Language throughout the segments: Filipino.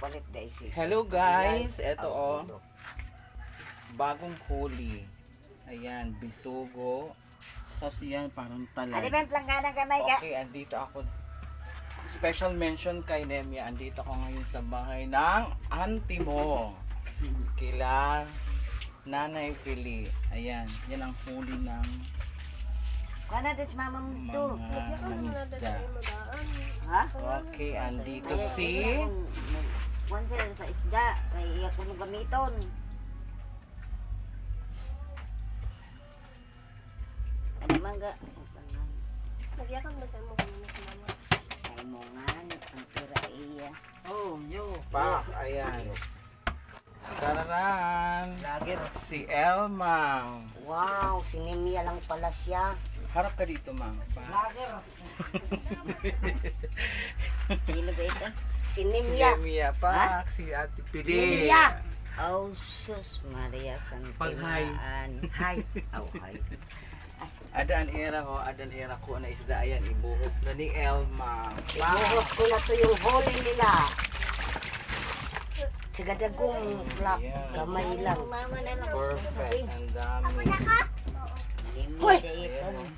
palit dahil si. Hello guys, eto bagong huli. Ayan, bisugo. Tapos yan, parang talan. Ano ba yung planggana kamay ka? Okay, andito ako. Special mention kay Nemia. Andito ako ngayon sa bahay ng auntie mo. Kila Nanay Pili. Ayan, yan ang huli ng Kano das mama mo to? mga mangisda. Ha? Okay, andito si Kung sila sa isda, kaya ako nung gamiton. Ano man ga? Nagyakan ba sa mo kung ano si mama? Ay mo nga, ang pira iya. Oh, yo. Pak. Ayan. Kararan. Si Elmang. Wow, si Nemia lang pala siya. Harap ka dito, Mang. Pa. Lager. Sino ba ito? Si Si Nemia. Nemia, Pak. Si Ate Pili. Nemia! Oh, sus, Maria Pag-hi. Santimaan. Hi. Oh, hi. Adan era ko na isda. Ayan, ibuhos na ni Elmang. Ibuhos ko na to yung huli nila. Sigadagong flak, Yeah. gamay lang. Mama na lang. Perfect. Ang dami. Hoy! Ayan.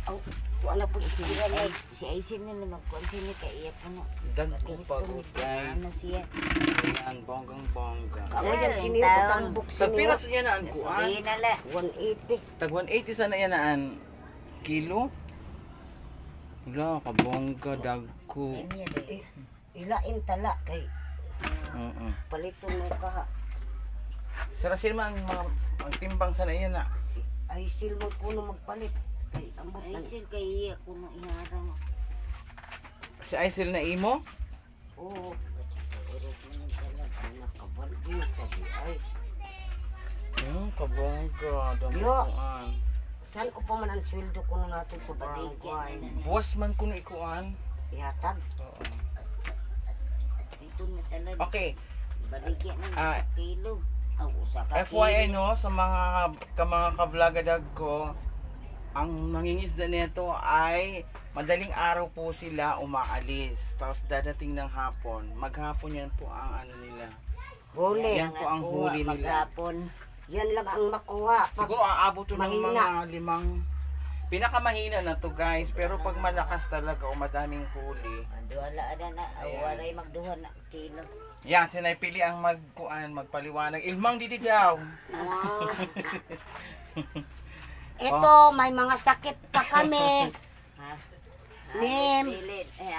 Oh, wala po isira na. Si Aisin na naman kung sino kaya po na. Dagko pa po, Ano guys. siya? Ayan, bonggang-bongga. Ako yan, Sir, siniyo, taon. patambok Sa siniyo. piraso niya na ang kuan. Sabihin na la. 180. Tag 180 sana yan naan kilo. Wala, kabongga, dagko. Ilain tala kay Oo. paliton mo ka. Sarasin man ang timbang sana yan na. Si Aisil mo kuno magpalit. Kay ambot na. Aisil kay ako nung iharang. Si Aisil na imo. Oo. Nakabaldo ka di ay. Kabongga, damuan. Saan ko pa man ang sweldo ko na natin sa barangay? Buwas man kuno ikuan. Ihatag. Oo. Ito na talaga. Okay, Baligyan ng Ah, kilo. Ang usa ka FYI kilo. no, sa mga ka-vlogadag ko, ang nangingisda nito ay madaling araw po sila umaalis. Tapos dadating ng hapon. Maghapon yan po ang ano nila. Huli. Yan po ang huli nila. Maghapon. Yan lang ang makuha. Pag Siguro aabot to ng mahina. mga 5. Pinakamahina na to guys. Pero pag malakas talaga o madaming huli. Wala na. Ayan. Waray magduha na kilo. Yan, sinaypili ang magpaliwanag. Ilmang didigaw. Wow. Ito, may mga sakit pa kami. Ha? Nim. Pilit. Eh,